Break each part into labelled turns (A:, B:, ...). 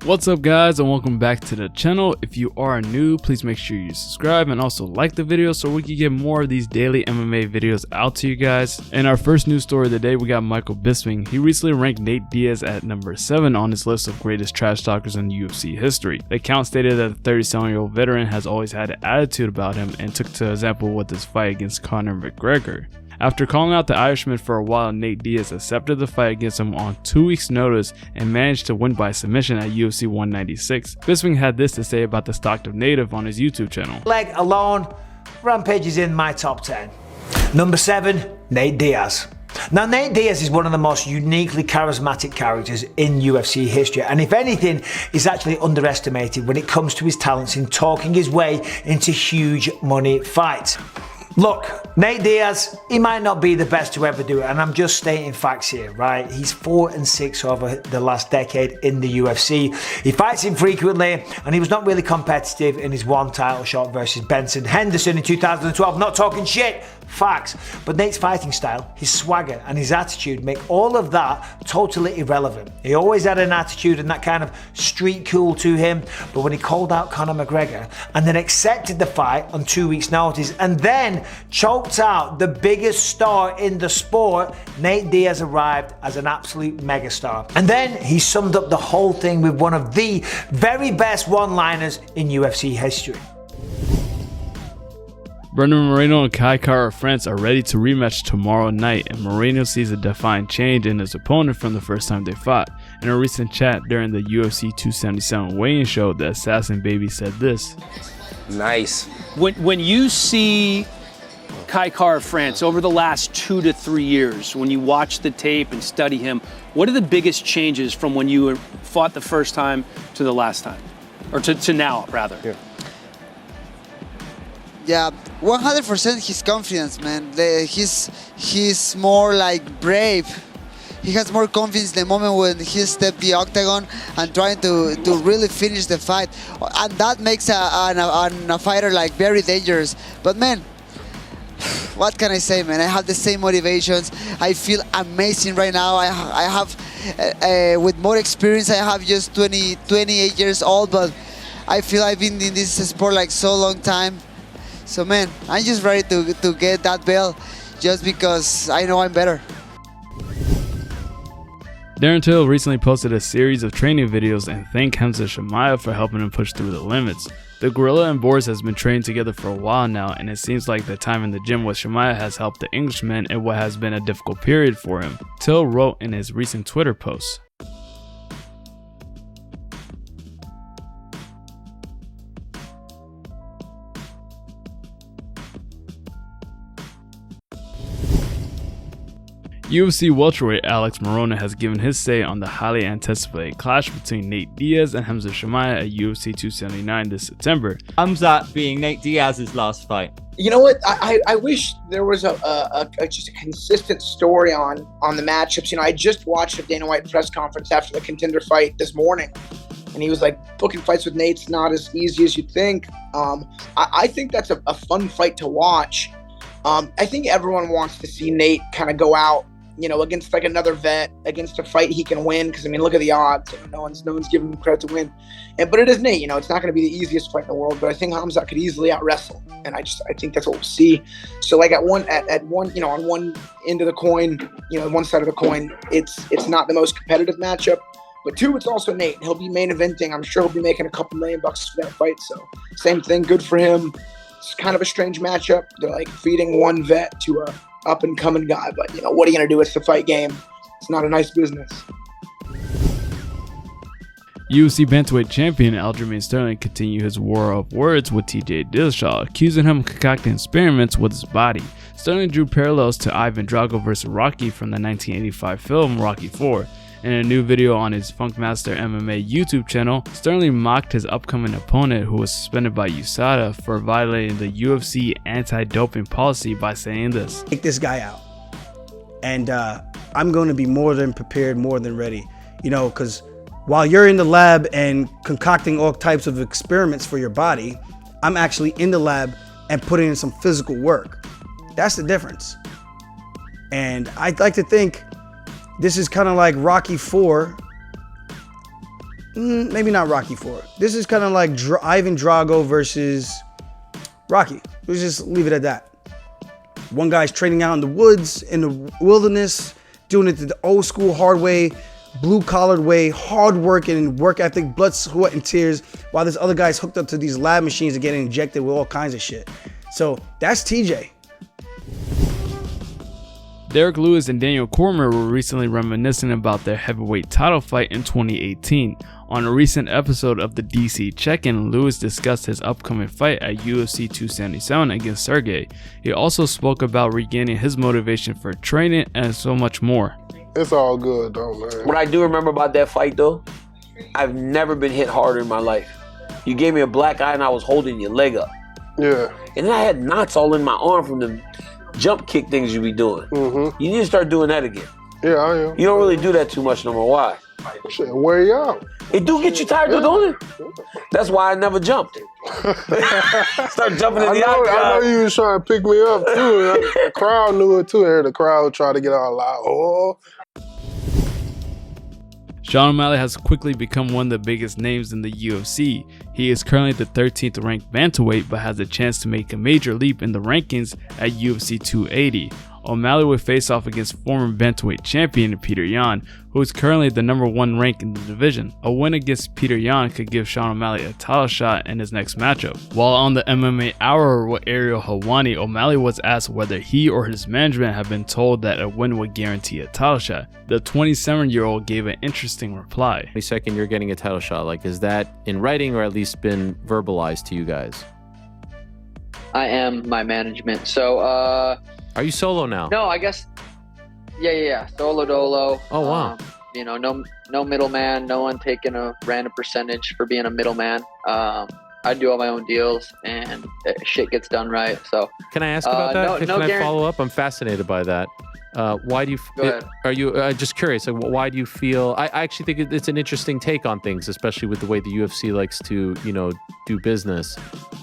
A: What's up guys, and welcome back to the channel. If you are new, please make sure you subscribe and also like the video so we can get more of these daily MMA videos out to you guys. In our first news story of the day, we got Michael Bisping. He recently ranked Nate Diaz at number 7 on his list of greatest trash talkers in UFC history. The account stated that the 37-year-old veteran has always had an attitude about him and took to example with his fight against Conor McGregor. After calling out the Irishman for a while, Nate Diaz accepted the fight against him on 2 weeks notice and managed to win by submission at UFC 196. Bisping had this to say about the Stockton native on his YouTube channel.
B: Leg alone, Rampage is in my top 10. Number 7, Nate Diaz. Now, Nate Diaz is one of the most uniquely charismatic characters in UFC history, and if anything, is actually underestimated when it comes to his talents in talking his way into huge money fights. Look, Nate Diaz, he might not be the best to ever do it, and I'm just stating facts here, right? He's 4-6 over the last decade in the UFC. He fights infrequently, and he was not really competitive in his one title shot versus Benson Henderson in 2012. Not talking shit, facts. But Nate's fighting style, his swagger, and his attitude make all of that totally irrelevant. He always had an attitude and that kind of street cool to him, but when he called out Conor McGregor and then accepted the fight on 2 weeks notice and then choked out the biggest star in the sport, Nate Diaz arrived as an absolute megastar. And then he summed up the whole thing with one of the very best one-liners in UFC history.
A: Brandon Moreno and Kai Kara France are ready to rematch tomorrow night, and Moreno sees a defined change in his opponent from the first time they fought. In a recent chat during the UFC 277 weigh-in show, the Assassin Baby said this.
C: Nice.
D: When you see Kai Kara France over the last 2 to 3 years, when you watch the tape and study him, what are the biggest changes from when you fought the first time to the last time? Or to now, rather?
E: Yeah, 100% his confidence, man. He's more like brave. He has more confidence the moment when he stepped the octagon and trying to really finish the fight. And that makes a fighter like very dangerous. But man, what can I say, man? I have the same motivations. I feel amazing right now. I have, with more experience, I have just 28 years old, but I feel I've been in this sport like so long time. So man, I'm just ready to get that belt just because I know I'm better.
A: Darren Till recently posted a series of training videos and thanked Khamzat for helping him push through the limits. The Gorilla and Boris has been training together for a while now, and it seems like the time in the gym with Shamaya has helped the Englishman in what has been a difficult period for him. Till wrote in his recent Twitter post. UFC welterweight Alex Morono has given his say on the highly anticipated clash between Nate Diaz and Khamzat at UFC 279 this September.
F: Khamzat being Nate Diaz's last fight.
G: You know what? I wish there was just a consistent story on the matchups. You know, I just watched a Dana White press conference after the Contender fight this morning, and he was like, booking fights with Nate's not as easy as you think. I think that's a fun fight to watch. I think everyone wants to see Nate kind of go out, you know, against like another vet, against a fight he can win. Because I mean, look at the odds. No one's giving him credit to win. But it is Nate. You know, it's not going to be the easiest fight in the world. But I think Khamzat could easily out wrestle, and I think that's what we'll see. So like at one, you know, on one end of the coin, you know, one side of the coin, it's not the most competitive matchup. But 2, it's also Nate. He'll be main eventing. I'm sure he'll be making a couple $1 million for that fight. So same thing, good for him. It's kind of a strange matchup. They're like feeding one vet to a up-and-coming guy. But, you know, what are you going to do? It's the fight game. It's not a nice business.
A: UFC bantamweight champion Aljamain Sterling continued his war of words with TJ Dillashaw, accusing him of concocting experiments with his body. Sterling drew parallels to Ivan Drago vs. Rocky from the 1985 film Rocky IV. In a new video on his Funkmaster MMA YouTube channel, Sterling mocked his upcoming opponent, who was suspended by USADA for violating the UFC anti-doping policy, by saying this.
H: Take this guy out, and I'm going to be more than prepared, more than ready. You know, because while you're in the lab and concocting all types of experiments for your body, I'm actually in the lab and putting in some physical work. That's the difference. And I'd like to think this is kind of like Rocky IV maybe not Rocky 4. This is kind of like Ivan Drago versus Rocky. Let's just leave it at that. One guy's training out in the woods, in the wilderness, doing it the old school hard way, blue collared way, hard work and work ethic, blood, sweat, and tears, while this other guy's hooked up to these lab machines and getting injected with all kinds of shit. So that's TJ.
A: Derrick Lewis and Daniel Cormier were recently reminiscing about their heavyweight title fight in 2018. On a recent episode of the DC Check-In, Lewis discussed his upcoming fight at UFC 277 against Sergey. He also spoke about regaining his motivation for training and so much more.
C: It's all good though, man.
I: What I do remember about that fight though, I've never been hit harder in my life. You gave me a black eye and I was holding your leg up.
C: Yeah.
I: And then I had knots all in my arm from the jump kick things you be doing.
C: Mm-hmm.
I: You need to start doing that again.
C: Yeah, I am.
I: You don't really do that too much no more. Why?
C: Shit, wear you out.
I: It do get you tired though, don't it? That's why I never jumped. Start jumping in the octagon.
C: I know you was trying to pick me up too. The crowd knew it too. I heard the crowd try to get all loud. Oh.
A: Sean O'Malley has quickly become one of the biggest names in the UFC. He is currently the 13th ranked bantamweight, but has a chance to make a major leap in the rankings at UFC 280. O'Malley will face off against former bantamweight champion Peter Yan, who is currently the #1 rank in the division. A win against Peter Yan could give Sean O'Malley a title shot in his next matchup. While on the MMA Hour with Ariel Helwani, O'Malley was asked whether he or his management have been told that a win would guarantee a title shot. The 27-year-old gave an interesting reply.
J: Second, you're getting a title shot. Like, is that in writing or at least been verbalized to you guys?
K: I am my management. So,
J: are you solo now?
K: No, I guess. Yeah. Solo dolo.
J: Oh wow.
K: You know, no middleman. No one taking a random percentage for being a middleman. I do all my own deals, and shit gets done right. So.
J: Can I ask about that? Can I follow up? I'm fascinated by that. Why do you?
K: Go ahead.
J: Are you just curious? Like, why do you feel? I actually think it's an interesting take on things, especially with the way the UFC likes to, do business.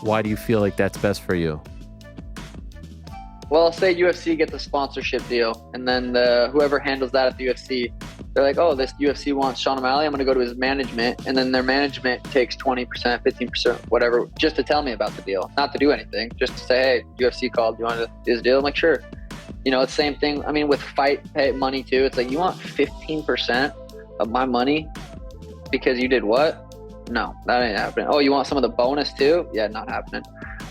J: Why do you feel like that's best for you?
K: Well, say UFC gets a sponsorship deal, and then whoever handles that at the UFC, they're like, oh, this UFC wants Sean O'Malley, I'm going to go to his management, and then their management takes 20%, 15%, whatever, just to tell me about the deal. Not to do anything, just to say, hey, UFC called, you want to do this deal? I'm like, sure. It's the same thing, with fight pay money too. It's like, you want 15% of my money because you did what? No, that ain't happening. Oh, you want some of the bonus too? Yeah, not happening.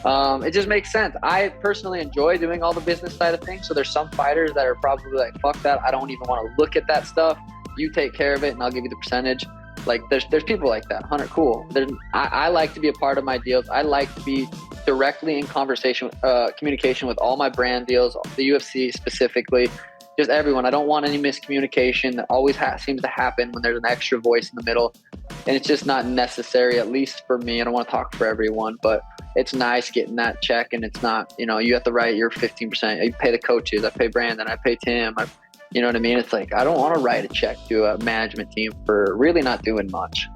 K: It just makes sense. I personally enjoy doing all the business side of things. So there's some fighters that are probably like, fuck that. I don't even want to look at that stuff. You take care of it and I'll give you the percentage. Like there's people like that. 100 cool. I like to be a part of my deals. I like to be directly in communication with all my brand deals, the UFC specifically, just everyone. I don't want any miscommunication. That always seems to happen when there's an extra voice in the middle. And it's just not necessary, at least for me. I don't want to talk for everyone, but it's nice getting that check, and it's not, you have to write your 15%. You pay the coaches, I pay Brandon, I pay Tim, you know what I mean? It's like, I don't want to write a check to a management team for really not doing much.